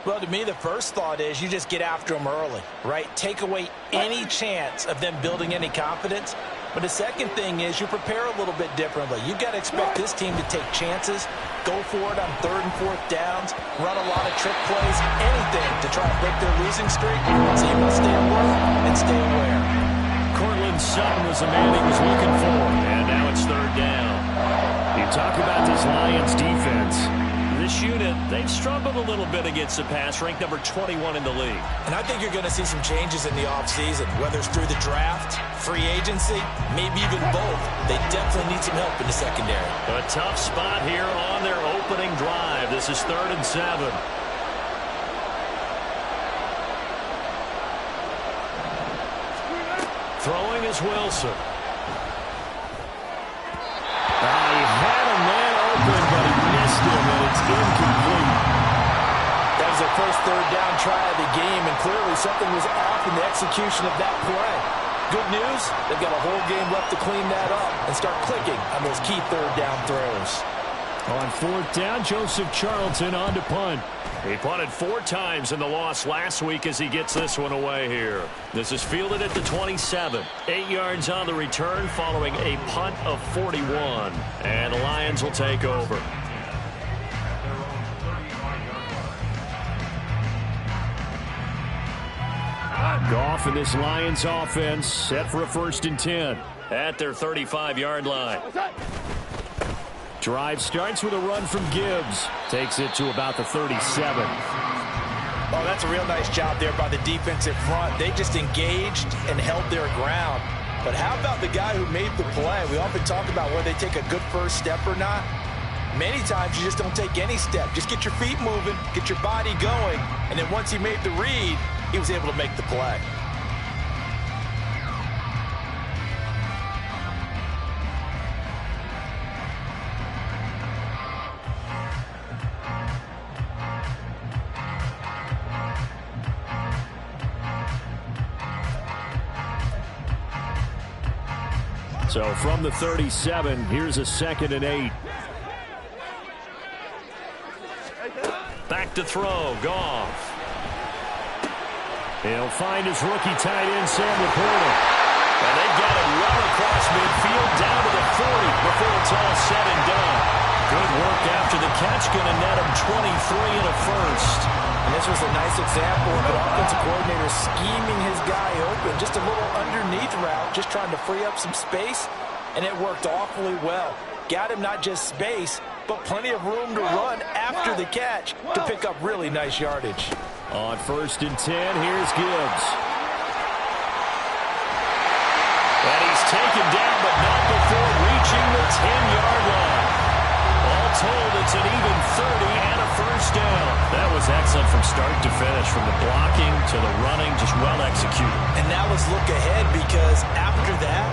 Well, to me, the first thought is you just get after them early, right? Take away any chance of them building any confidence. But the second thing is you prepare a little bit differently. You've got to expect this team to take chances, go for it on 3rd and 4th downs, run a lot of trick plays, anything to try to break their losing streak. So you must stay alert and stay aware. Cortland Sutton was the man he was looking for, and now it's 3rd down. You talk about this Lions defense. This unit, they've struggled a little bit against the pass, ranked number 21 in the league. And I think you're going to see some changes in the offseason, whether it's through the draft, free agency, maybe even both. They definitely need some help in the secondary. A tough spot here on their opening drive. This is 3rd and 7. Throwing is Wilson. He had a man open, but he missed him, and it's incomplete. That was their first 3rd down try of the game, and clearly something was off in the execution of that play. Good news, they've got a whole game left to clean that up and start clicking on those key 3rd down throws. On 4th down, Joseph Charlton on to punt. He punted 4 times in the loss last week as he gets this one away here. This is fielded at the 27. 8 yards on the return following a punt of 41. And the Lions will take over. Goff and this Lions offense set for a 1st and 10 at their 35-yard line. Drive starts with a run from Gibbs. Takes it to about the 37. Oh, that's a real nice job there by the defensive front. They just engaged and held their ground. But how about the guy who made the play? We often talk about whether they take a good first step or not. Many times you just don't take any step. Just get your feet moving, get your body going, and then once he made the read, he was able to make the play. So from the 37, here's a 2nd and 8. Back to throw, Goff. He'll find his rookie tight end, Sam Laporta. And they've got it well across midfield down to the 40 before it's all said and done. Good work after the catch, going to net him 23 and a first. And this was a nice example of an offensive coordinator scheming his guy open. Just a little underneath route, just trying to free up some space, and it worked awfully well. Got him not just space, but plenty of room to run after the catch to pick up really nice yardage. On 1st and 10, here's Gibbs. And he's taken down, but not before reaching the 10-yard line. All told, it's an even 30 and a first down. That was excellent from start to finish, from the blocking to the running, just well executed. And now let's look ahead, because after that,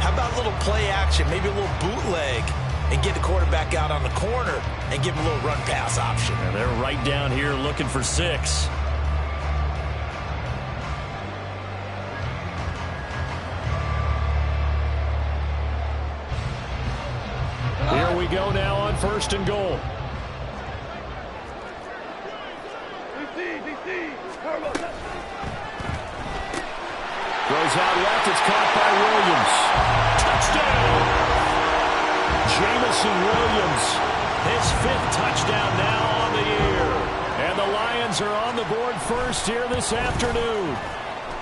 how about a little play action, maybe a little bootleg, and get the quarterback out on the corner and give him a little run pass option. And they're right down here looking for 6. Here we go now on 1st and goal. Goes out left. It's caught by Williams. Touchdown! Jamison Williams, his 5th touchdown now on the year. And the Lions are on the board first here this afternoon.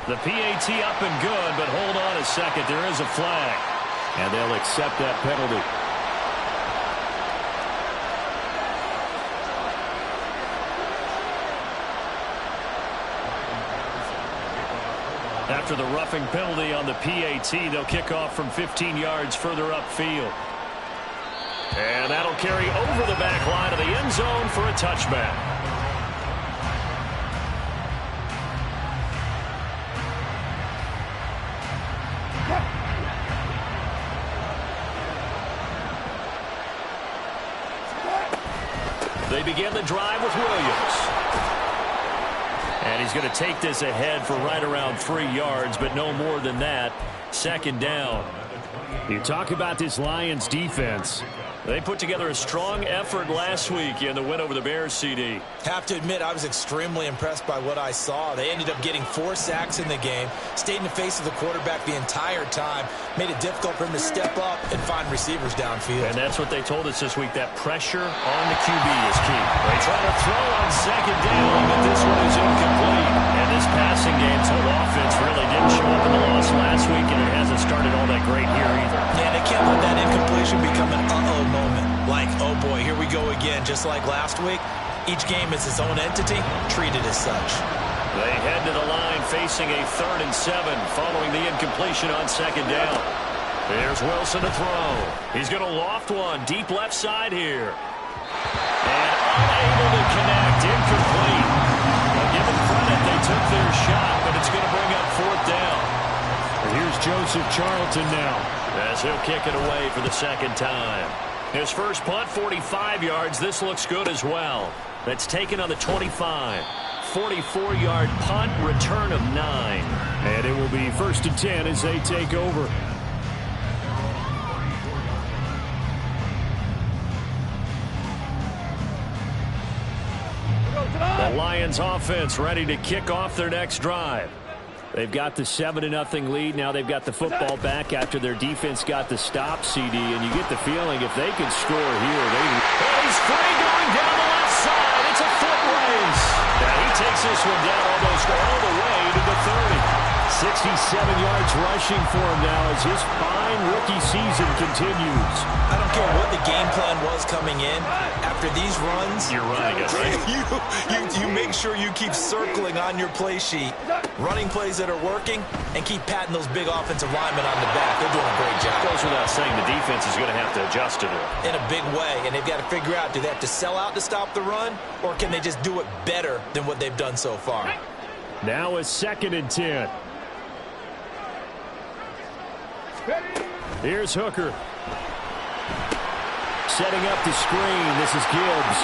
The PAT up and good, but hold on a second. There is a flag. And they'll accept that penalty. After the roughing penalty on the PAT, they'll kick off from 15 yards further upfield. And that'll carry over the back line of the end zone for a touchback. They begin the drive with Williams. And he's going to take this ahead for right around 3 yards, but no more than that. 2nd down. You talk about this Lions defense. They put together a strong effort last week in the win over the Bears, CD. Have to admit, I was extremely impressed by what I saw. They ended up getting 4 sacks in the game, stayed in the face of the quarterback the entire time, made it difficult for him to step up and find receivers downfield. And that's what they told us this week, that pressure on the QB is key. They try to throw on second down, but this one is incomplete. And this passing game's whole offense really didn't show up in the loss last week, and it hasn't started all that great here either. Yeah, they can't let that incompletion become an uh-oh moment. Like, oh boy, here we go again. Just like last week, each game is its own entity, treated as such. They head to the line facing a 3rd and 7 following the incompletion on second down. There's Wilson to throw. He's going to loft one deep left side here. And unable to connect, incomplete. Well, give them credit, they took their shot, but it's going to bring up 4th down. And here's Joseph Charlton now, as he'll kick it away for the 2nd time. His first punt, 45 yards. This looks good as well. That's taken on the 25. 44-yard punt, return of 9. And it will be 1st and 10 as they take over. The Lions offense ready to kick off their next drive. They've got the 7-0 lead. Now they've got the football back after their defense got the stop, CD. And you get the feeling if they can score here, he's free going down the left side. It's a foot race. Now he takes this one down almost all the way to the 30. 67 yards rushing for him now as his fine rookie season continues. I don't care what the game plan was coming in. After these runs, you're running it, right? you make sure you keep circling on your play sheet, running plays that are working, and keep patting those big offensive linemen on the back. They're doing a great job. Goes without saying the defense is going to have to adjust to it. In a big way, and they've got to figure out, do they have to sell out to stop the run, or can they just do it better than what they've done so far? Now a 2nd and 10. Here's Hooker. Setting up the screen. This is Gibbs.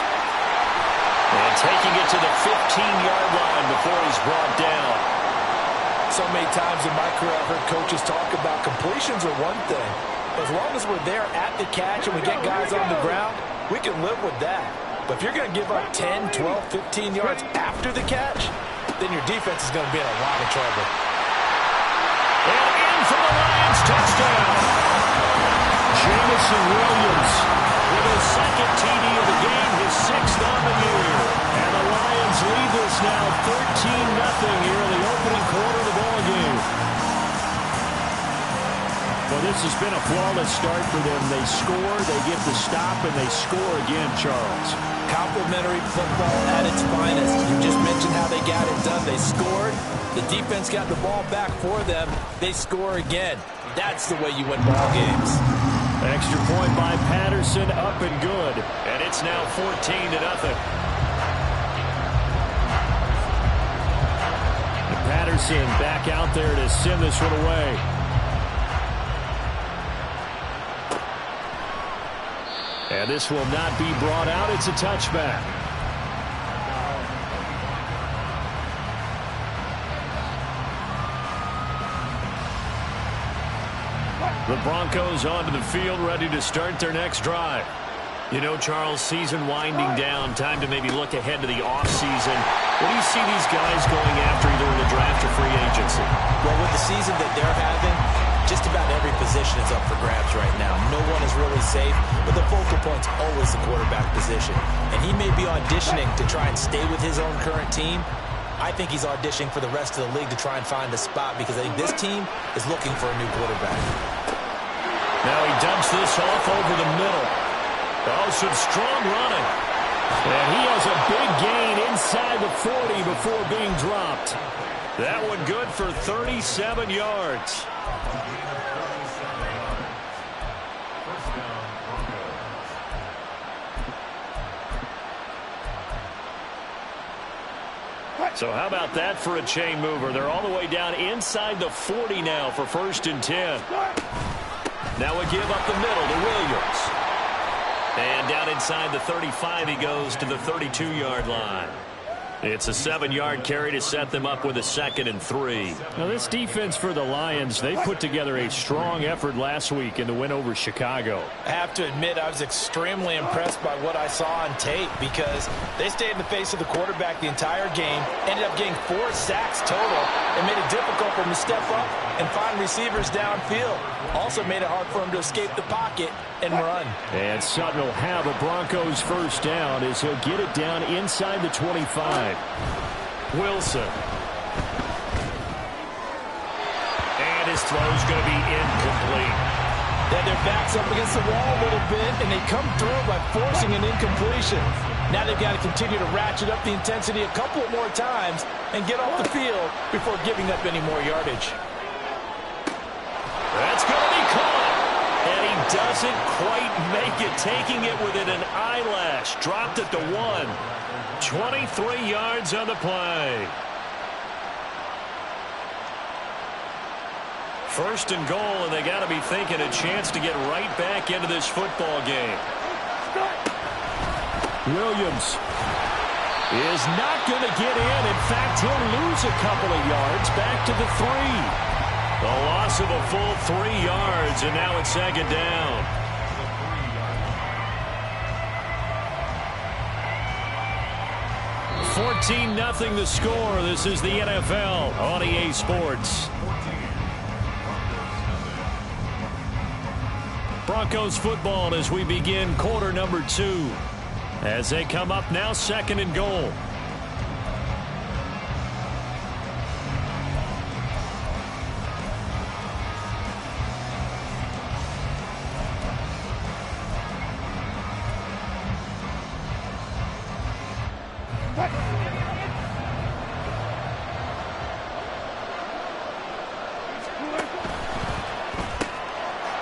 And taking it to the 15-yard line before he's brought down. So many times in my career I've heard coaches talk about completions are one thing. As long as we're there at the catch and we get guys on the ground, we can live with that. But if you're going to give up 10, 12, 15 yards after the catch, then your defense is going to be in a lot of trouble. And in for the Lions, touchdown. Jameson Williams with his 2nd TD of the game, his 6th on the year. And the Lions lead this now 13-0 here in the opening quarter of the ballgame. Well, this has been a flawless start for them. They score, they get the stop, and they score again, Charles. Complimentary football at its finest. You just mentioned how they got it done. They scored. The defense got the ball back for them. They score again. That's the way you win ball games. Extra point by Patterson, up and good. And it's now 14-0. Patterson back out there to send this one away. And this will not be brought out. It's a touchback. The Broncos onto the field, ready to start their next drive. You know, Charles, season winding down, time to maybe look ahead to the offseason. What do you see these guys going after either in the draft or free agency? Well, with the season that they're having, just about every position is up for grabs right now. No one is really safe, but the focal point's always the quarterback position. And he may be auditioning to try and stay with his own current team. I think he's auditioning for the rest of the league to try and find a spot because I think this team is looking for a new quarterback. Now he dumps this off over the middle. Oh, some strong running. And he has a big gain inside the 40 before being dropped. That one good for 37 yards. So how about that for a chain mover? They're all the way down inside the 40 now for 1st and 10. Now a give up the middle to Williams. And down inside the 35 he goes to the 32-yard line. It's a 7-yard carry to set them up with a 2nd and 3. Now, this defense for the Lions, they put together a strong effort last week in the win over Chicago. I have to admit, I was extremely impressed by what I saw on tape because they stayed in the face of the quarterback the entire game, ended up getting 4 sacks total, and made it difficult for him to step up and find receivers downfield. Also made it hard for him to escape the pocket and run. And Sutton will have a Broncos first down as he'll get it down inside the 25. Wilson. And his throw's going to be incomplete. Then their back's up against the wall a little bit, and they come through by forcing an incompletion. Now they've got to continue to ratchet up the intensity a couple more times and get off the field before giving up any more yardage. That's going to be caught. And he doesn't quite make it, taking it within an eyelash. Dropped it to 1. 23 yards on the play. First and goal, and they got to be thinking a chance to get right back into this football game. Williams is not going to get in. In fact, he'll lose a couple of yards back to the 3. A loss of a full 3 yards, and now it's 2nd down. $14-0 the score. This is the NFL on EA Sports. Broncos football as we begin quarter number 2. As they come up now, 2nd and goal.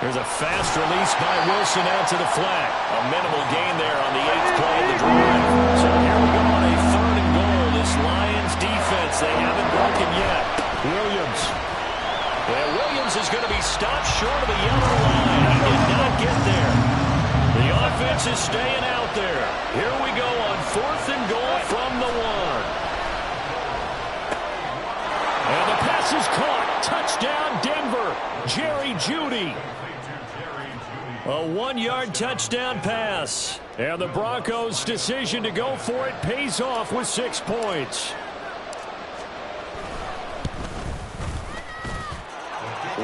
There's a fast release by Wilson out to the flat. A minimal gain there on the 8th play of the drive. So here we go on a 3rd and goal. This Lions defense, they haven't broken yet. Williams. And Williams is going to be stopped short of the yellow line. He did not get there. The offense is staying out there. Here we go on 4th and goal from the 1. And the pass is caught. Touchdown, Denver. Jerry Jeudy. A 1-yard touchdown pass. And the Broncos' decision to go for it pays off with 6 points.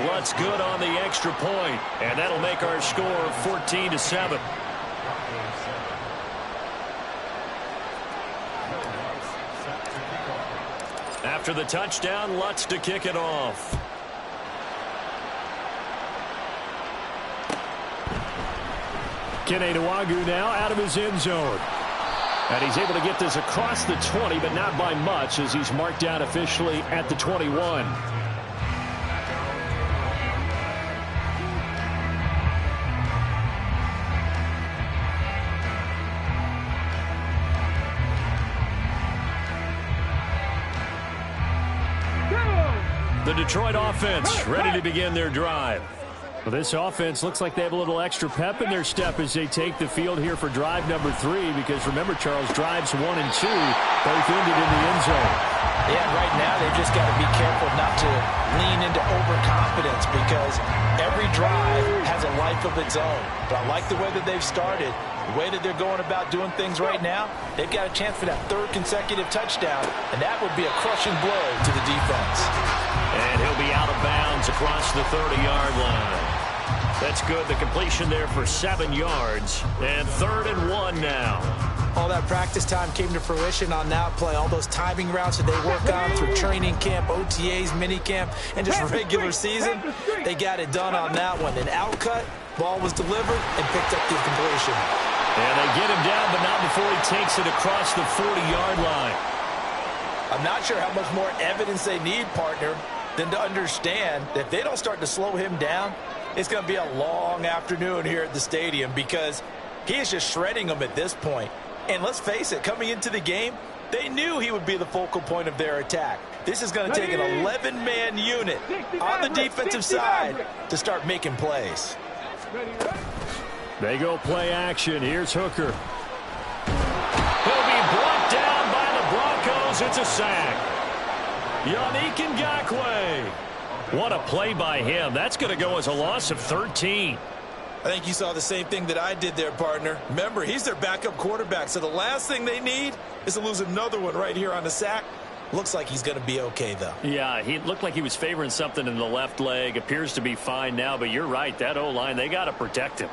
Lutz good on the extra point, and that'll make our score 14-7. After the touchdown, Lutz to kick it off. Kene Nwangwu now out of his end zone. And he's able to get this across the 20, but not by much as he's marked down officially at the 21. The Detroit offense ready to begin their drive. Well, this offense looks like they have a little extra pep in their step as they take the field here for drive number 3, because remember, Charles, drives 1 and 2 both ended in the end zone. Yeah, right now they've just got to be careful not to lean into overconfidence because every drive has a life of its own. But I like the way that they've started, the way that they're going about doing things right now. They've got a chance for that 3rd consecutive touchdown, and that would be a crushing blow to the defense. And he'll be out of bounds across the 30-yard line. That's good. The completion there for 7 yards. And 3rd and 1 now. All that practice time came to fruition on that play. All those timing routes that they work on through training camp, OTAs, mini camp, and just regular season, they got it done on that one. An outcut, ball was delivered, and picked up the completion. And they get him down, but not before he takes it across the 40-yard line. I'm not sure how much more evidence they need, partner, than to understand that if they don't start to slow him down, it's going to be a long afternoon here at the stadium because he is just shredding them at this point. And let's face it, coming into the game, they knew he would be the focal point of their attack. This is going to take an 11-man unit on the defensive side to start making plays. They go play action. Here's Hooker. He'll be brought down by the Broncos. misses. It's a sack. Yannick Ngakoue. What a play by him. That's going to go as a loss of 13. I think you saw the same thing that I did there, partner. Remember, he's their backup quarterback, so the last thing they need is to lose another one right here on the sack. Looks like he's going to be okay, though. Yeah, he looked like he was favoring something in the left leg. Appears to be fine now, but you're right. That O-line, they got to protect him.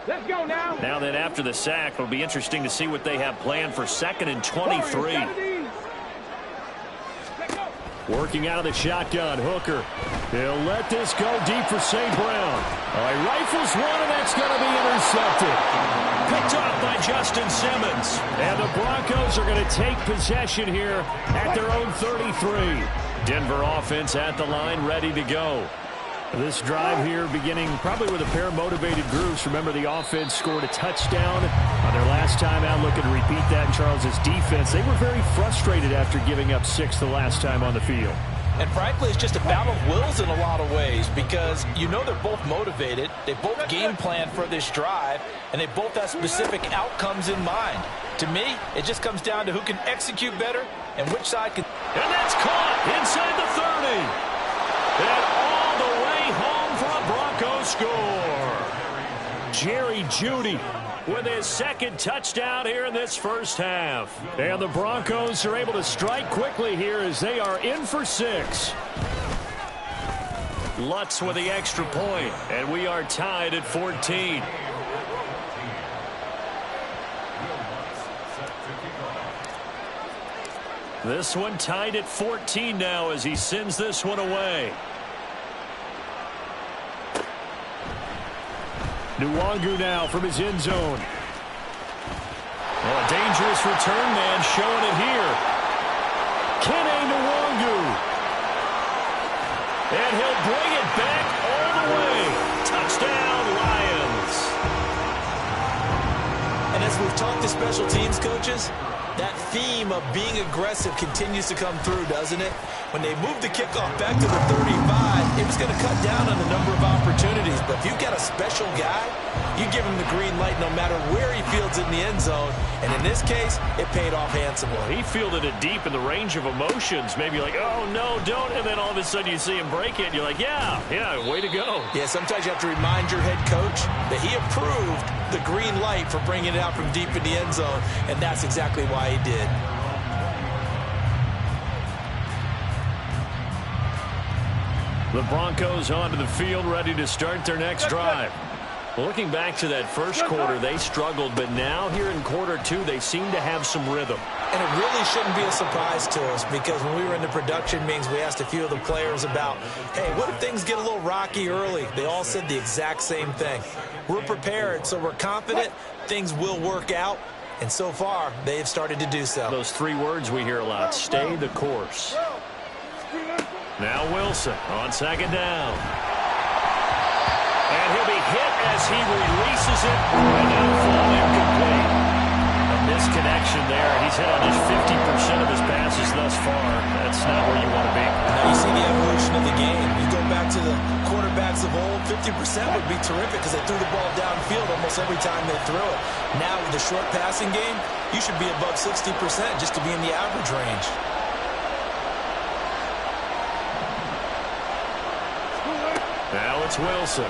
Let's go now. Now then, after the sack, it'll be interesting to see what they have planned for 2nd and 23. Working out of the shotgun, Hooker. He'll let this go deep for St. Brown. He rifles one, and that's going to be intercepted. Picked off by Justin Simmons. And the Broncos are going to take possession here at their own 33. Denver offense at the line, ready to go. This drive here beginning probably with a pair of motivated groups. Remember, the offense scored a touchdown on their last time out. Looking to repeat that in Charles's defense. They were very frustrated after giving up 6 the last time on the field. And frankly, it's just a battle of wills in a lot of ways because you know they're both motivated. They both game plan for this drive, and they both have specific outcomes in mind. To me, it just comes down to who can execute better and which side can. And that's caught inside the 30. And all the way home for a Broncos score. Jerry Jeudy with his 2nd touchdown here in this first half. And the Broncos are able to strike quickly here as they are in for 6. Lutz with the extra point, and we are tied at 14. This one tied at 14 now as he sends this one away. Nwangu now from his end zone. Well, a dangerous return man showing it here. Kene Nwangu. And he'll bring it back all the way. Touchdown, Lions. And as we've talked to special teams coaches, that theme of being aggressive continues to come through, doesn't it? When they moved the kickoff back to the 35, it was going to cut down on the number of opportunities. But if you've got a special guy, you give him the green light no matter where he fields in the end zone. And in this case, it paid off handsomely. He fielded it deep in the range of emotions. Maybe like, oh, no, don't. And then all of a sudden you see him break it. And you're like, yeah, way to go. Yeah, sometimes you have to remind your head coach that he approved the green light for bringing it out from deep in the end zone. And that's exactly why he did. The Broncos onto the field, ready to start their next drive. Looking back to that first quarter, they struggled, but now here in quarter 2, they seem to have some rhythm. And it really shouldn't be a surprise to us because when we were in the production meetings, we asked a few of the players about, hey, what if things get a little rocky early? They all said the exact same thing. We're prepared, so we're confident things will work out. And so far, they have started to do so. Those 3 words we hear a lot, stay the course. Now Wilson on 2nd down. And he'll be hit as he releases it. And now fall incomplete. A misconnection there. He's hit on just 50% of his passes thus far. That's not where you want to be. Now you see the evolution of the game. You go back to the quarterbacks of old, 50% would be terrific because they threw the ball downfield almost every time they threw it. Now with the short passing game, you should be above 60% just to be in the average range. Now it's Wilson.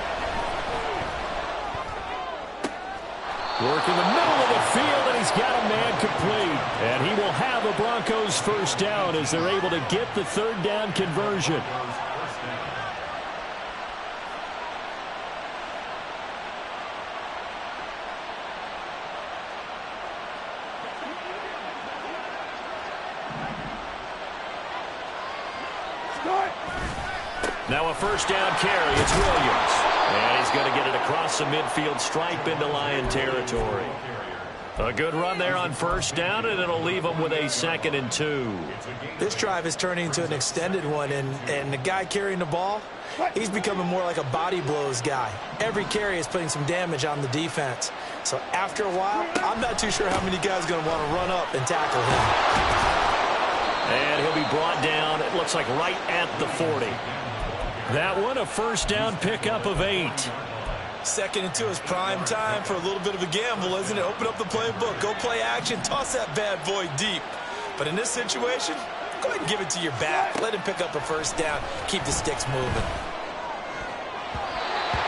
Work in the middle of the field, and he's got a man complete. And he will have a Broncos first down as they're able to get the 3rd down conversion. Now a first down carry. It's Williams. And he's going to get it across the midfield stripe into Lion territory. A good run there on first down, and it'll leave them with a 2nd and 2. This drive is turning into an extended one, and the guy carrying the ball, he's becoming more like a body blows guy. Every carry is putting some damage on the defense. So after a while, I'm not too sure how many guys are going to want to run up and tackle him. And he'll be brought down, it looks like right at the 40. That one, a first down pickup of 8. Second and 2 is prime time for a little bit of a gamble, isn't it? Open up the playbook, go play action, toss that bad boy deep. But in this situation, go ahead and give it to your back. Let him pick up a first down. Keep the sticks moving.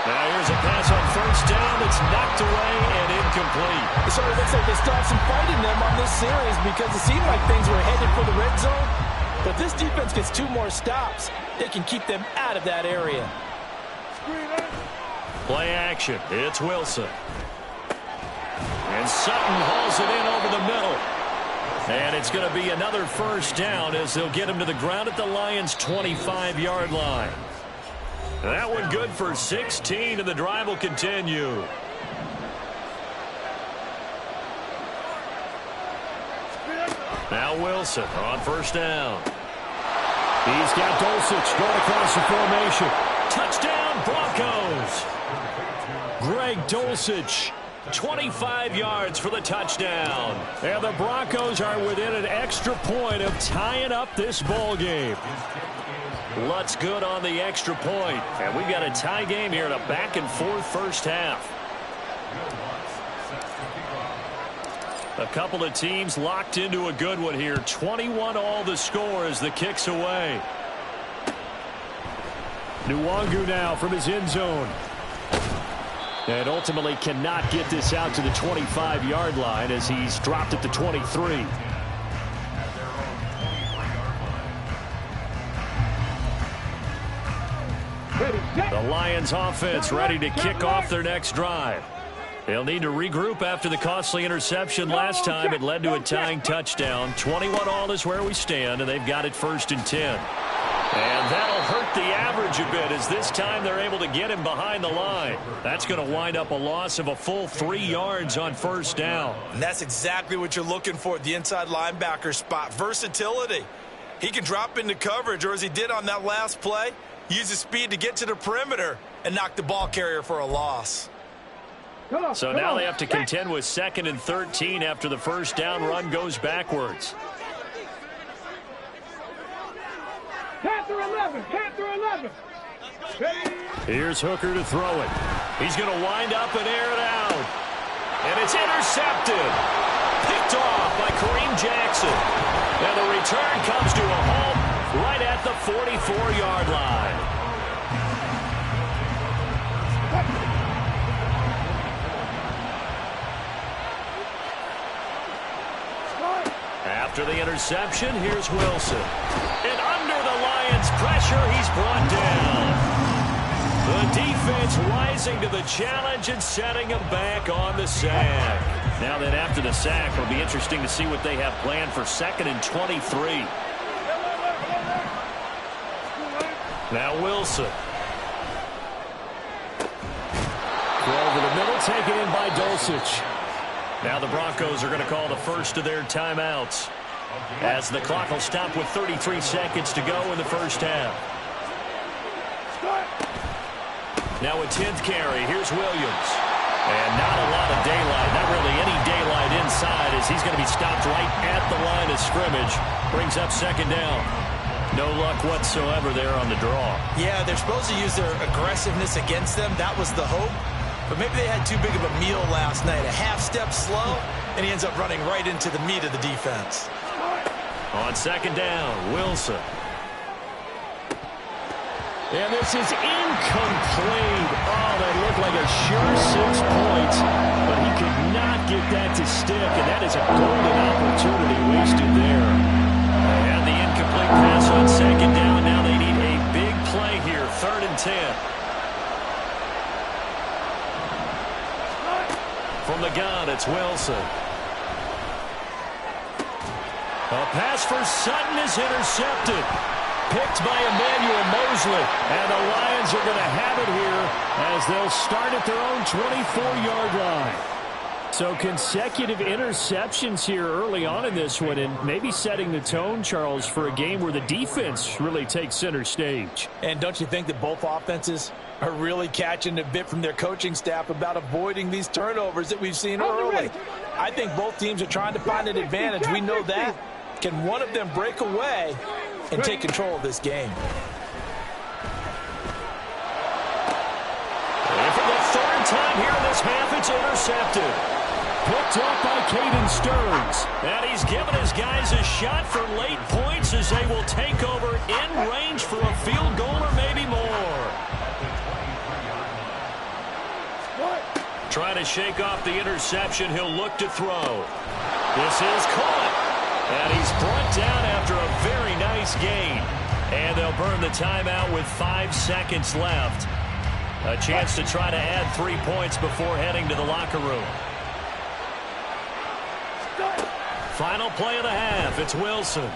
Now here's a pass on first down that's knocked away and incomplete. It sort of looks like they still have some fight in them on this series because it seemed like things were headed for the red zone. But this defense gets 2 more stops. They can keep them out of that area. Play action. It's Wilson. And Sutton hauls it in over the middle. And it's going to be another first down as they'll get him to the ground at the Lions' 25-yard line. That one good for 16, and the drive will continue. Now Wilson on first down. He's got Dulcich going across the formation. Touchdown, Broncos. Greg Dulcich, 25 yards for the touchdown. And the Broncos are within an extra point of tying up this ball game. Lutz good on the extra point. And we've got a tie game here in a back-and-forth first half. A couple of teams locked into a good one here. 21-all the score as the kick's away. Nwangu now from his end zone. And ultimately cannot get this out to the 25-yard line as he's dropped at the 23. The Lions offense ready to kick off their next drive. They'll need to regroup after the costly interception last time. It led to a tying touchdown. 21-all is where we stand, and they've got it 1st and 10. And that'll hurt the average a bit as this time they're able to get him behind the line. That's going to wind up a loss of a full 3 yards on first down. And that's exactly what you're looking for at the inside linebacker spot. Versatility. He can drop into coverage, or as he did on that last play, use his speed to get to the perimeter and knock the ball carrier for a loss. So now they have to contend with 2nd and 13 after the first down run goes backwards. Panther 11, Panther 11. Here's Hooker to throw it. He's going to wind up and air it out. And it's intercepted. Picked off by Kareem Jackson. And the return comes to a halt right at the 44-yard line. After the interception, here's Wilson. And under the Lions' pressure, he's brought down. The defense rising to the challenge and setting him back on the sack. Now then, after the sack, it'll be interesting to see what they have planned for 2nd and 23. Now Wilson. Throw over the middle, taken in by Dulcich. Now the Broncos are going to call the first of their timeouts as the clock will stop with 33 seconds to go in the first half. Now a 10th carry. Here's Williams. And not a lot of daylight. Not really any daylight inside as he's going to be stopped right at the line of scrimmage. Brings up 2nd down. No luck whatsoever there on the draw. Yeah, they're supposed to use their aggressiveness against them. That was the hope. But maybe they had too big of a meal last night. A half step slow, and he ends up running right into the meat of the defense. On 2nd down, Wilson. And this is incomplete. Oh, that looked like a sure 6 points. But he could not get that to stick, and that is a golden opportunity wasted there. And the incomplete pass on 2nd down. Now they need a big play here, 3rd and 10. From the gun, it's Wilson. A pass for Sutton is intercepted. Picked by Emmanuel Mosley. And the Lions are going to have it here as they'll start at their own 24-yard line. So consecutive interceptions here early on in this one, and maybe setting the tone, Charles, for a game where the defense really takes center stage. And don't you think that both offenses are really catching a bit from their coaching staff about avoiding these turnovers that we've seen early? I think both teams are trying to find an advantage. We know that. Can one of them break away and take control of this game? And for the 3rd It's intercepted. Picked up by Caden Stearns. And he's given his guys a shot for late points as they will take over in range for a field goal or maybe more. Trying to shake off the interception. He'll look to throw. This is caught. And he's brought down after a very nice gain. And they'll burn the timeout with 5 seconds left. A chance to try to add 3 points before heading to the locker room. Final play of the half. It's Wilson. And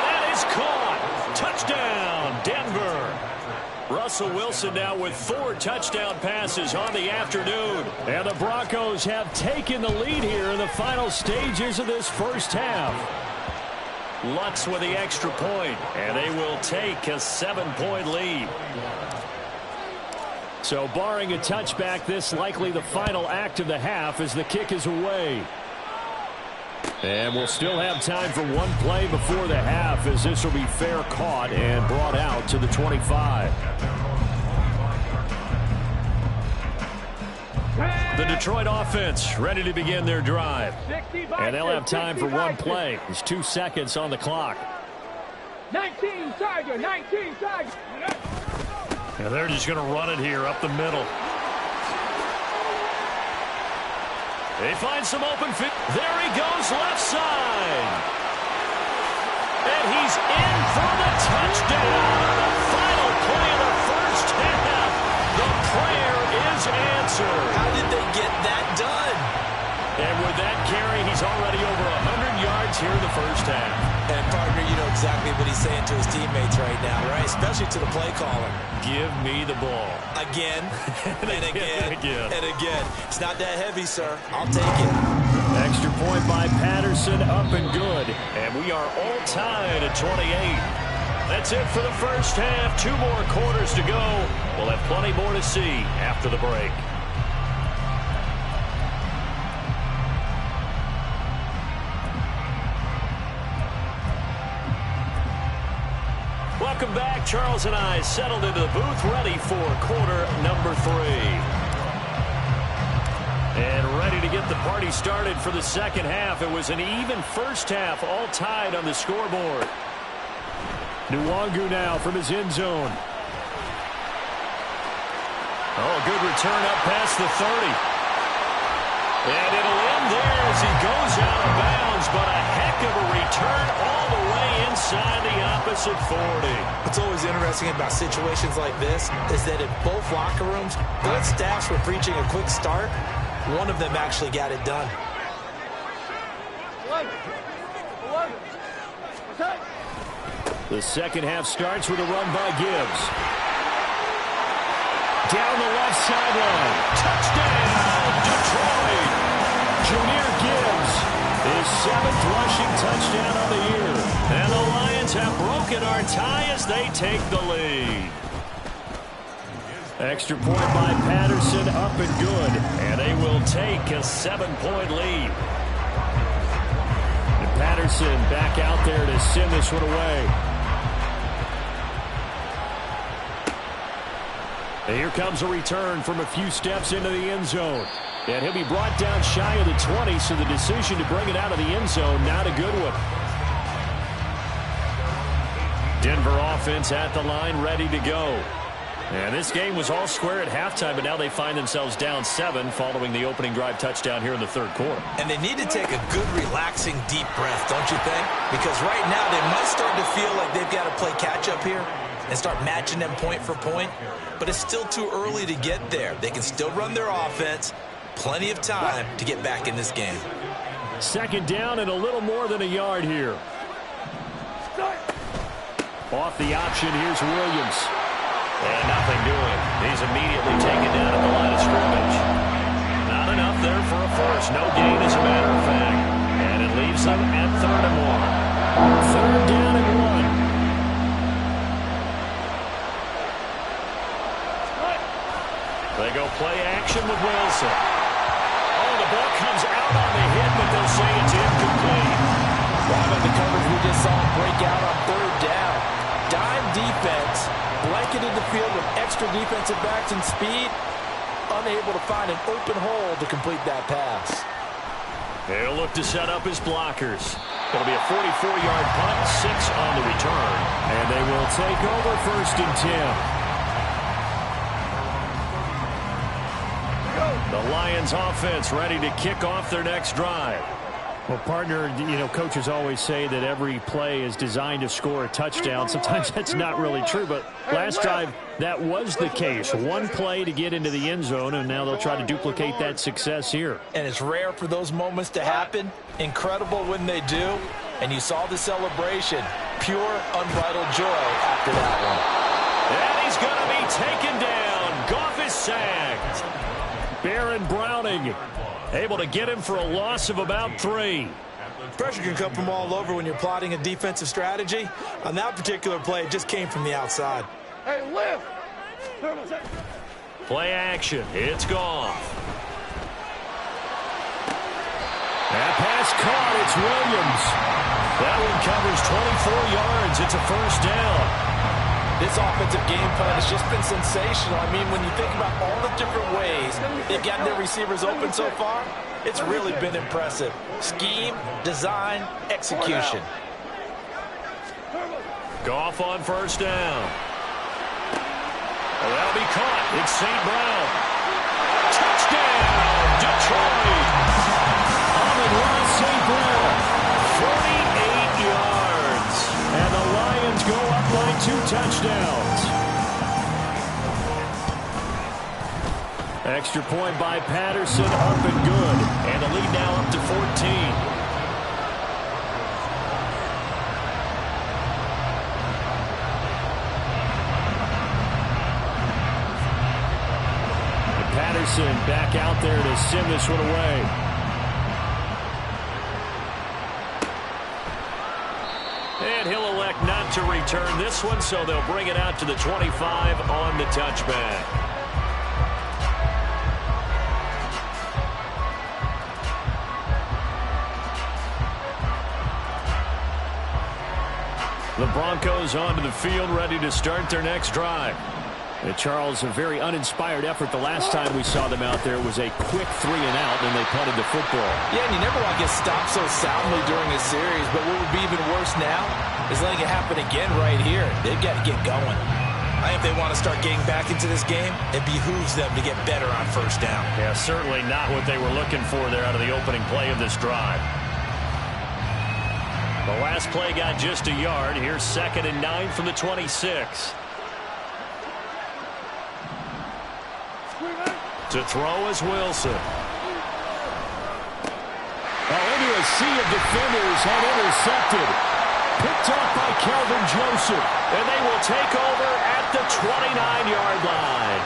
that is caught. Touchdown, Denver. Russell Wilson now with 4 touchdown passes on the afternoon. And the Broncos have taken the lead here in the final stages of this first half. Lutz with the extra point, and they will take a 7-point lead. So barring a touchback, this likely the final act of the half as the kick is away. And we'll still have time for one play before the half as this will be fair caught and brought out to the 25. The Detroit offense ready to begin their drive. And they'll have time for one play. There's 2 seconds on the clock. 19 Tiger, 19 Tiger. And they're just going to run it here up the middle. They find some open fit. There he goes, left side. And he's in for the touchdown. The final play of the first half. The prayer is answered. How did they get that done? And with that carry, he's already over 100 yards here in the first half. And, partner, you know exactly what he's saying to his teammates right now, right? Especially to the play caller. Give me the ball. Again, and again, and again. and again. It's not that heavy, sir. I'll take it. Extra point by Patterson, up and good. And we are all tied at 28. That's it for the first half. 2 more quarters to go. We'll have plenty more to see after the break. Welcome back. Charles and I settled into the booth, ready for quarter number 3. And ready to get the party started for the second half. It was an even first half, all tied on the scoreboard. Nwangu now from his end zone. Oh, good return up past the 30. And it'll end there as he goes out of bounds, but a heck of a return all the way inside the opposite 40. What's always interesting about situations like this is that in both locker rooms, both staffs were preaching a quick start. One of them actually got it done. The second half starts with a run by Gibbs. Down the left sideline. Touchdown, Detroit. Jahmyr Gibbs, his 7th rushing touchdown on the year. And the Lions have broken our tie as they take the lead. Extra point by Patterson, up and good. And they will take a 7-point lead. And Patterson back out there to send this one away. And here comes a return from a few steps into the end zone. And he'll be brought down shy of the 20, so the decision to bring it out of the end zone, not a good one. Denver offense at the line, ready to go. And this game was all square at halftime, but now they find themselves down 7 following the opening drive touchdown here in the third quarter. And they need to take a good, relaxing, deep breath, don't you think? Because right now they might start to feel like they've got to play catch-up here and start matching them point for point. But it's still too early to get there. They can still run their offense. Plenty of time to get back in this game. Second down and a little more than a yard here. Off the option, here's Williams. And nothing doing. He's immediately taken down at the line of scrimmage. Not enough there for a first. No gain, as a matter of fact. And it leaves them at 3rd and 1. 3rd down and 1. They go play action with Wilson. Oh, the ball comes out on the hit, but they'll say it's incomplete. Right on the coverage, we just saw him break out on 3rd down. Dime defense, blanketed the field with extra defensive backs and speed. unable to find an open hole to complete that pass. He'll look to set up his blockers. It'll be a 44-yard punt, 6 on the return. And they will take over 1st and 10. The Lions offense ready to kick off their next drive. Well, partner, coaches always say that every play is designed to score a touchdown. Sometimes that's not really true, but last drive, that was the case. One play to get into the end zone, and now they'll try to duplicate that success here. And it's rare for those moments to happen. Incredible when they do. And you saw the celebration. Pure, unbridled joy after that one. And he's going to be taken down. Goff is sacked. Baron Browning able to get him for a loss of about 3. Pressure can come from all over when you're plotting a defensive strategy. On that particular play, it just came from the outside. Hey, lift! Play action. It's Goff. That pass caught. It's Williams. That one covers 24 yards. It's a 1st down. This offensive game plan has just been sensational. I mean, when you think about all the different ways they've gotten their receivers open so far, it's really been impressive. Scheme, design, execution. Goff on 1st down. Oh, that'll be caught. It's St. Brown. Touchdown, Detroit. Amon-Ra St. Brown. 48 yards. And the Lions go up by 2 touchdowns. Extra point by Patterson, up and good. And the lead now up to 14. Patterson back out there to send this one away. And he'll elect not to return this one, so they'll bring it out to the 25 on the touchback. The Broncos onto the field, ready to start their next drive. Charles, a very uninspired effort. The last time we saw them out there was a quick 3 and out, and they punted the football. Yeah, and you never want to get stopped so soundly during a series, but what would be even worse now is letting it happen again right here. They've got to get going. I think if they want to start getting back into this game, it behooves them to get better on 1st down. Yeah, certainly not what they were looking for there out of the opening play of this drive. The last play got just a yard. Here's 2nd and 9 from the 26. To throw is Wilson. Into a sea of defenders and intercepted. Picked off by Calvin Joseph. And they will take over at the 29-yard line.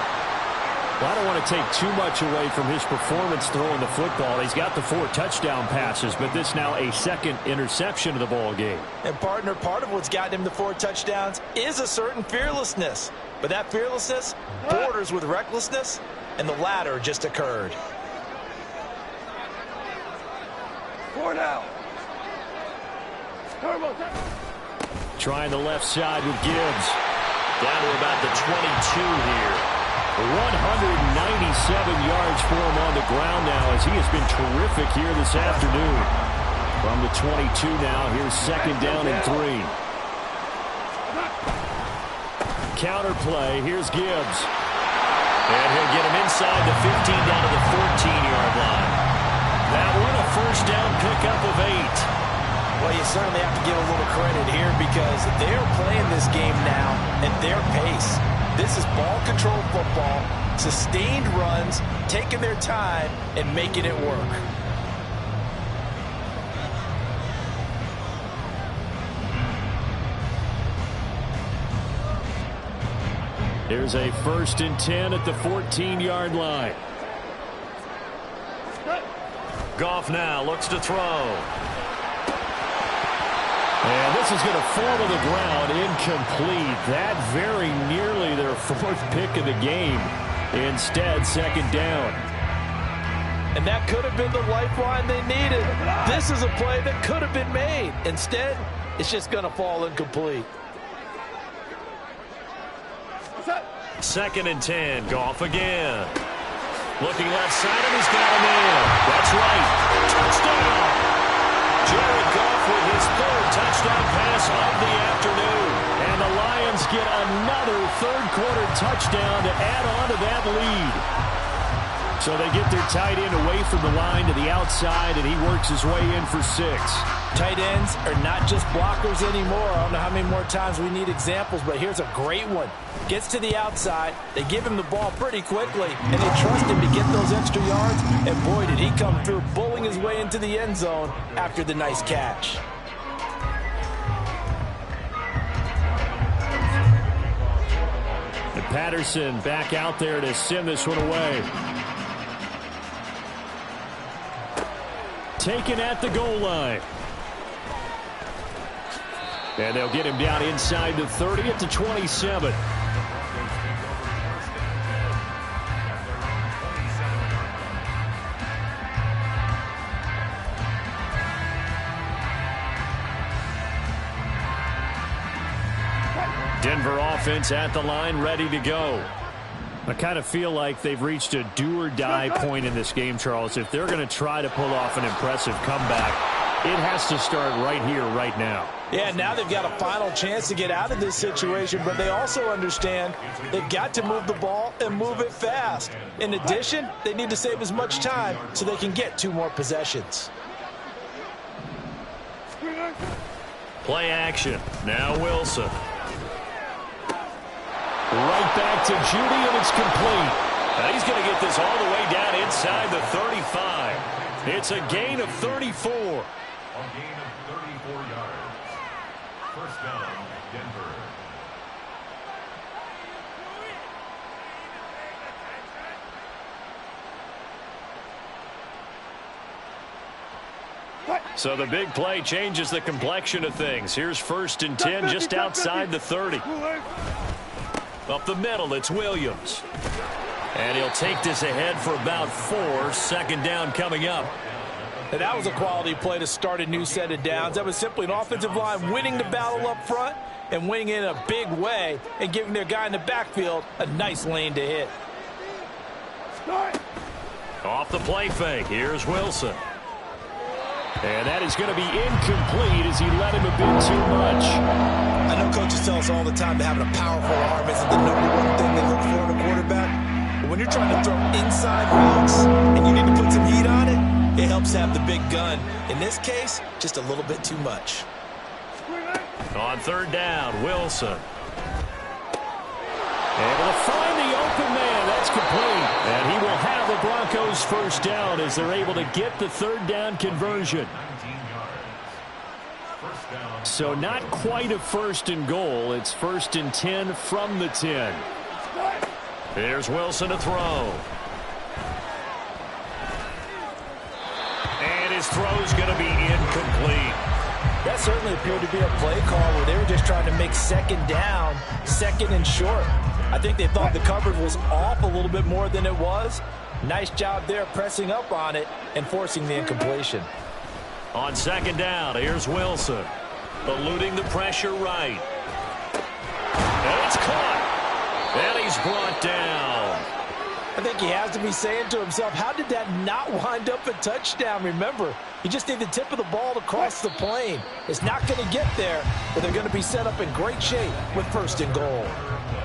Well, I don't want to take too much away from his performance throwing the football. He's got the 4 touchdown passes, but this now a 2nd interception of the ball game. And partner, part of what's gotten him the 4 touchdowns is a certain fearlessness. But that fearlessness borders with recklessness, and the latter just occurred. 4 now. Trying the left side with Gibbs. Down to about the 22 here. 197 yards for him on the ground now as he has been terrific here this afternoon. From the 22 now, here's 2nd down and 3. Counter play, here's Gibbs. And he'll get him inside the 15 down to the 14-yard line. That one a 1st down pickup of 8. Well, you certainly have to give a little credit here because they're playing this game now at their pace. This is ball control football, sustained runs, taking their time, and making it work. Here's a 1st and 10 at the 14-yard line. Goff now looks to throw. And this is going to fall to the ground, incomplete. That very nearly their 4th pick of the game. Instead, 2nd down. And that could have been the lifeline they needed. This is a play that could have been made. Instead, it's just going to fall incomplete. 2nd and 10. Goff again. Looking left side, and he's got him in. That's right. Touchdown. Jared Goff with his third touchdown pass of the afternoon. And the Lions get another third-quarter touchdown to add on to that lead. So they get their tight end away from the line to the outside, and he works his way in for 6. Tight ends are not just blockers anymore. I don't know how many more times we need examples, but here's a great one. Gets to the outside, they give him the ball pretty quickly, and they trust him to get those extra yards, and boy, did he come through, bowling his way into the end zone after the nice catch. And Patterson back out there to send this one away. Taken at the goal line. And they'll get him down inside the 30 at the 27. Denver offense at the line, ready to go. I kind of feel like they've reached a do-or-die point in this game, Charles. If they're going to try to pull off an impressive comeback, it has to start right here, right now. Yeah, now they've got a final chance to get out of this situation, but they also understand they've got to move the ball and move it fast. In addition, they need to save as much time so they can get 2 more possessions. Play action. Now Wilson. Right back to Judy, and it's complete. Now he's going to get this all the way down inside the 35. It's a gain of 34. A gain of 34 yards. First down, Denver. So the big play changes the complexion of things. Here's 1st and 10 just outside the 30. Up the middle, it's Williams. And he'll take this ahead for about 4. Second down coming up. And that was a quality play to start a new set of downs. That was simply an offensive line winning the battle up front and winning it in a big way and giving their guy in the backfield a nice lane to hit. Off the play fake, here's Wilson. And that is going to be incomplete as he let him a bit too much. I know coaches tell us all the time that having a powerful arm isn't the #1 thing they look for in a quarterback. But when you're trying to throw inside routes and you need to put some heat on it, it helps have the big gun. In this case, just a little bit too much. On 3rd down, Wilson. Able to find the open man. That's complete. And he will have the Broncos first down as they're able to get the 3rd down conversion. So not quite a 1st and goal. It's 1st and 10 from the 10. Here's Wilson to throw. And his throw's going to be incomplete. That certainly appeared to be a play call where they were just trying to make 2nd down, 2nd and short. I think they thought the coverage was off a little bit more than it was. Nice job there pressing up on it and forcing the incompletion. On 2nd down, here's Wilson. Eluding the pressure right. And it's caught. And he's brought down. I think he has to be saying to himself, how did that not wind up a touchdown? Remember, you just need the tip of the ball to cross the plane. It's not going to get there, but they're going to be set up in great shape with 1st and goal.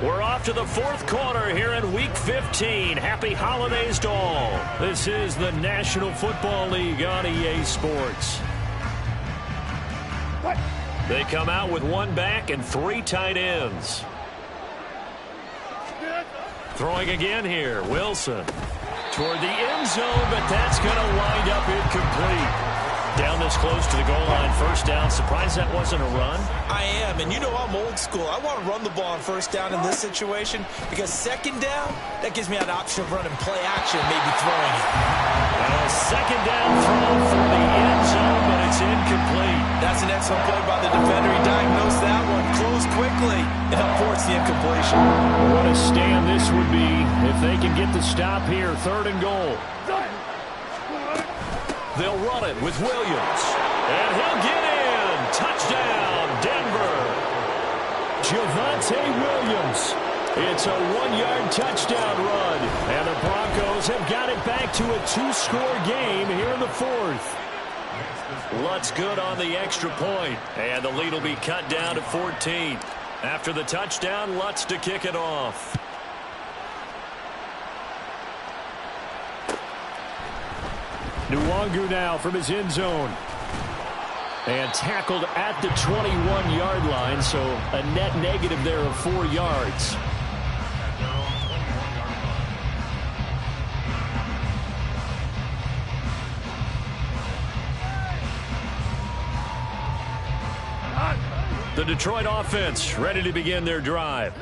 We're off to the 4th quarter here in Week 15. Happy holidays to all. This is the National Football League on EA Sports. They come out with 1 back and 3 tight ends. Throwing again here, Wilson. Toward the end zone, but that's going to wind up incomplete. Down this close to the goal line, 1st down. Surprised that wasn't a run? I am, and you know I'm old school. I want to run the ball on 1st down in this situation because 2nd down, that gives me an option of running play action, maybe throwing it. A 2nd down throw for the end zone, but it's incomplete. That's an excellent play by the defender. He diagnosed that one, closed quickly, and helped force the incompletion. What a stand this would be if they can get the stop here. 3rd and goal. They'll run it with Williams. And he'll get in. Touchdown, Denver. Javonte Williams. It's a 1-yard touchdown run. And the Broncos have got it back to a 2-score game here in the fourth. Lutz good on the extra point. And the lead will be cut down to 14. After the touchdown, Lutz to kick it off. Nwangu now from his end zone. And tackled at the 21-yard line, so a net negative there of 4 yards. The Detroit offense ready to begin their drive.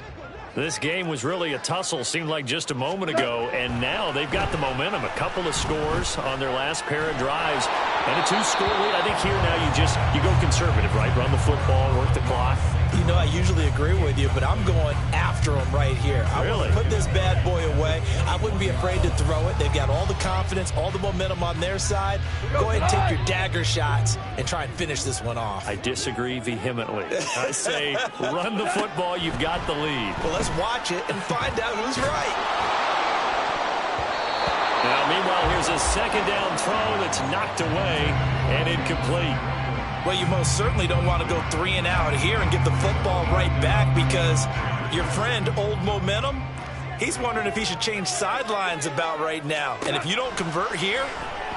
This game was really a tussle, seemed like just a moment ago, and now they've got the momentum. A couple of scores on their last pair of drives, and a 2-score lead. I think here now you go conservative, right? Run the football, work the clock. You know, I usually agree with you, but I'm going after him right here. I want to put this bad boy away. I wouldn't be afraid to throw it. They've got all the confidence, all the momentum on their side. Go ahead and take your dagger shots and try and finish this one off. I disagree vehemently. I say run the football. You've got the lead. Well, let's watch it and find out who's right. Now, meanwhile, here's a second down throw that's knocked away and incomplete. Well, you most certainly don't want to go 3 and out here and get the football right back, because your friend, Old Momentum, he's wondering if he should change sidelines about right now. And if you don't convert here,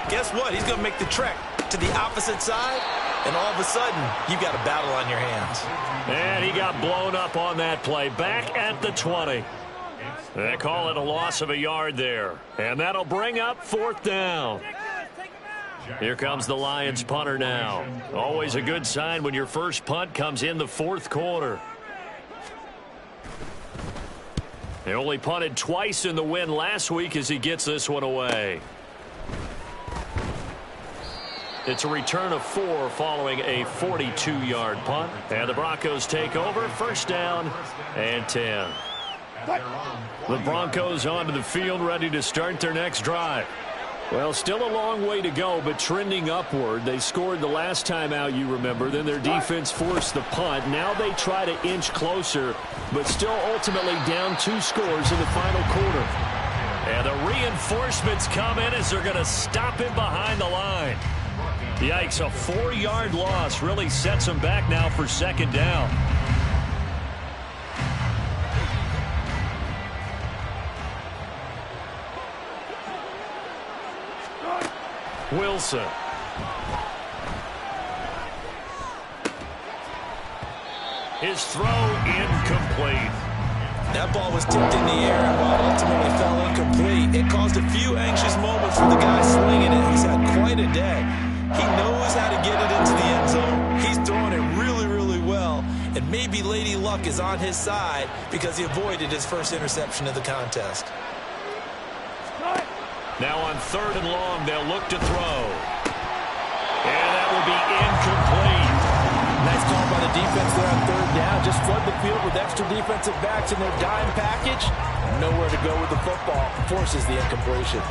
guess what? He's going to make the trek to the opposite side, and all of a sudden, you've got a battle on your hands. And he got blown up on that play. Back at the 20. They call it a loss of a yard there. And that'll bring up 4th down. Here comes the Lions punter now. Always a good sign when your first punt comes in the 4th quarter. They only punted twice in the win last week as he gets this one away. It's a return of 4 following a 42-yard punt. And the Broncos take over. 1st down and 10. The Broncos onto the field, ready to start their next drive. Well, still a long way to go, but trending upward. They scored the last time out, you remember. Then their defense forced the punt. Now they try to inch closer, but still ultimately down 2 scores in the final quarter. And the reinforcements come in as they're going to stop him behind the line. Yikes, a 4-yard loss really sets them back now for 2nd down. Wilson. His throw incomplete. That ball was tipped in the air, and while it ultimately fell incomplete, it caused a few anxious moments for the guy slinging it. He's had quite a day. He knows how to get it into the end zone. He's throwing it really, really well, and maybe Lady Luck is on his side because he avoided his first interception of the contest. Now on 3rd and long, they'll look to throw. And that will be incomplete. Nice call by the defense there on 3rd down. Just flood the field with extra defensive backs in their dime package. Nowhere to go with the football. Forces the incompletion.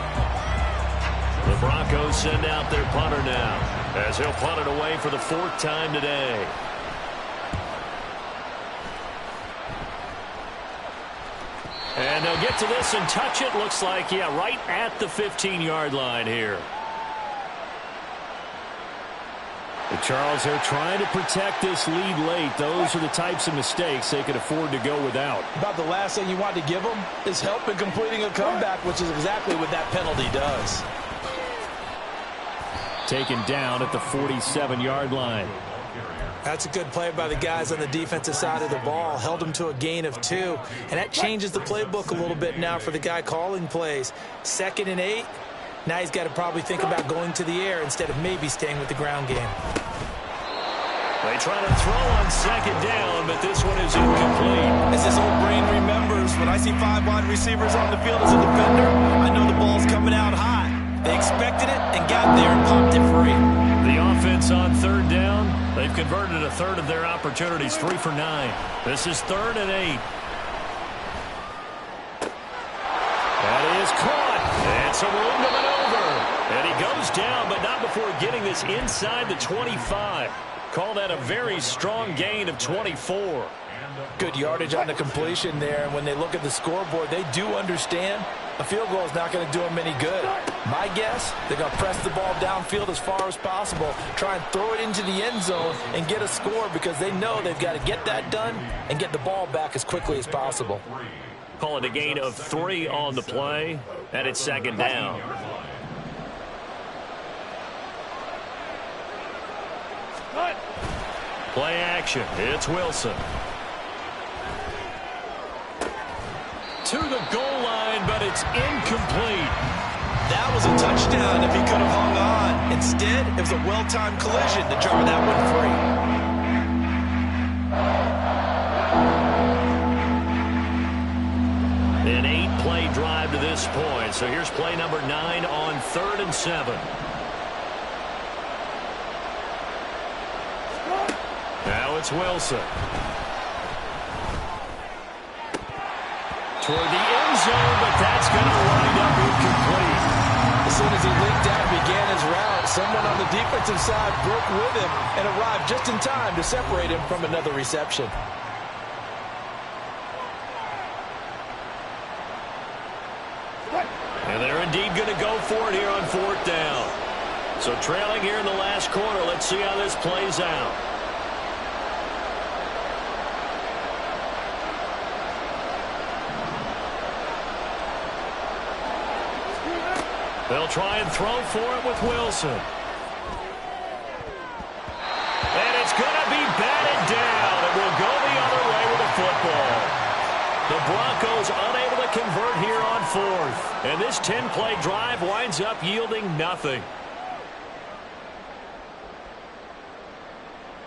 The Broncos send out their punter now, as he'll punt it away for the 4th time today. And they'll get to this and touch it. Looks like, yeah, right at the 15-yard line here. But Charles, they're trying to protect this lead late. Those are the types of mistakes they could afford to go without. About the last thing you want to give them is help in completing a comeback, which is exactly what that penalty does. Taken down at the 47-yard line. That's a good play by the guys on the defensive side of the ball. Held them to a gain of 2. And that changes the playbook a little bit now for the guy calling plays. 2nd and 8. Now he's got to probably think about going to the air instead of maybe staying with the ground game. They try to throw on 2nd down, but this one is incomplete. As this old brain remembers, when I see 5 wide receivers on the field as a defender, I know the ball's coming out hot. They expected it and got there and popped it free. The offense on 3rd down, they've converted a 1/3 of their opportunities, 3 for 9. This is 3rd and 8. That is caught. And some room to maneuver. And he goes down, but not before getting this inside the 25. Call that a very strong gain of 24. Good yardage on the completion there. And when they look at the scoreboard, they do understand a field goal is not going to do them any good. My guess, they're going to press the ball downfield as far as possible, try and throw it into the end zone and get a score because they know they've got to get that done and get the ball back as quickly as possible. Call it a gain of 3 on the play, and it's second down. Play action. It's Wilson. To the goal line, but it's incomplete. That was a touchdown if he could have hung on. Instead, it was a well-timed collision to jar that one free. An 8-play drive to this point. So here's play number 9 on 3rd and 7. Now it's Wilson. Toward the end zone, but that's going to wind up incomplete. As soon as he leaked out and began his route, someone on the defensive side broke with him and arrived just in time to separate him from another reception. And they're indeed going to go for it here on 4th down. So trailing here in the last quarter, let's see how this plays out. They'll try and throw for it with Wilson. And it's going to be batted down. It will go the other way with the football. The Broncos unable to convert here on 4th. And this 10-play drive winds up yielding nothing.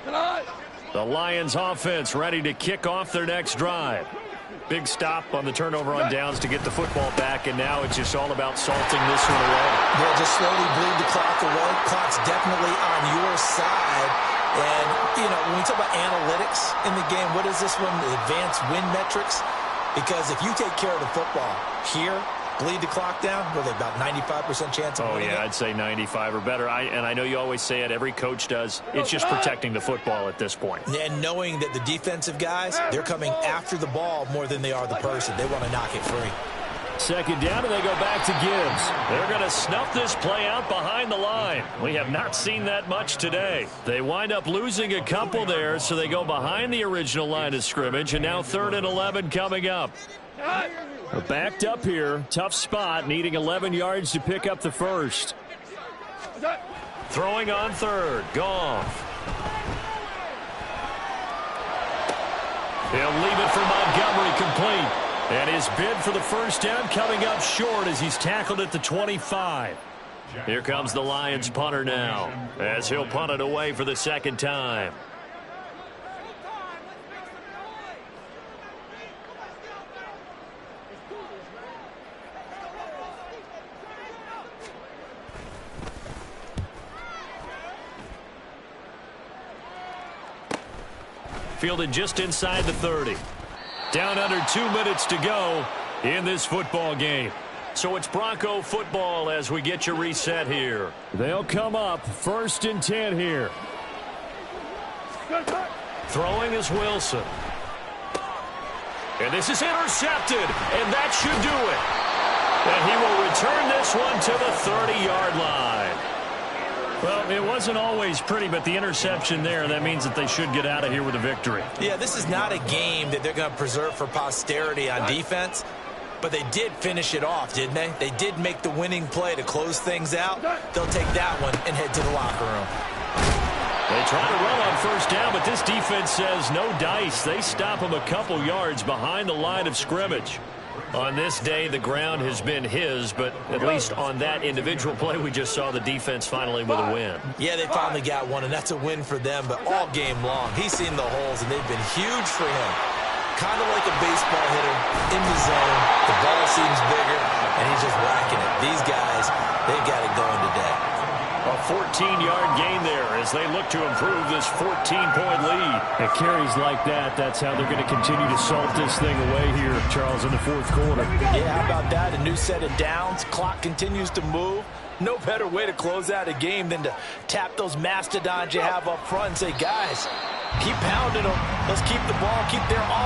The Lions offense ready to kick off their next drive. Big stop on the turnover on downs to get the football back, and now it's just all about salting this one away. Yeah, just slowly bleed the clock away. Clock's definitely on your side. And, you know, when we talk about analytics in the game, what is this one? The advanced win metrics? Because if you take care of the football here, bleed the clock down, what are they, about 95% chance of winning it? I'd say 95 or better. And I know you always say it, every coach does. It's just protecting the football at this point. And knowing that the defensive guys, they're coming after the ball more than they are the person. They want to knock it free. Second down, and they go back to Gibbs. They're going to snuff this play out behind the line. We have not seen that much today. They wind up losing a couple there, so they go behind the original line of scrimmage, and now 3rd and 11 coming up. They're backed up here. Tough spot, needing 11 yards to pick up the first. Throwing on 3rd. Goff. He'll leave it for Montgomery complete. And his bid for the first down coming up short as he's tackled at the 25. Here comes the Lions punter now as he'll punt it away for the second time. Fielded just inside the 30. Down under 2 minutes to go in this football game. So it's Bronco football as we get you reset here. They'll come up 1st and 10 here. Throwing is Wilson. And this is intercepted, and that should do it. And he will return this one to the 30-yard line. Well, it wasn't always pretty, but the interception there, that means that they should get out of here with a victory. Yeah, this is not a game that they're going to preserve for posterity on defense, but they did finish it off, didn't they? They did make the winning play to close things out. They'll take that one and head to the locker room. They try to run on first down, but this defense says no dice. They stop them a couple yards behind the line of scrimmage. On this day, the ground has been his, but at least on that individual play, we just saw the defense finally with a win. Yeah, they finally got one, and that's a win for them, but all game long, he's seen the holes, and they've been huge for him. Kind of like a baseball hitter in the zone. The ball seems bigger, and he's just whacking it. These guys, they've got it going today. A 14-yard gain there as they look to improve this 14-point lead. It carries like that. That's how they're going to continue to salt this thing away here, Charles, in the 4th quarter. Yeah, how about that? A new set of downs. Clock continues to move. No better way to close out a game than to tap those mastodons you have up front and say, guys, Keep pounding them. Let's keep the ball, keep their offense.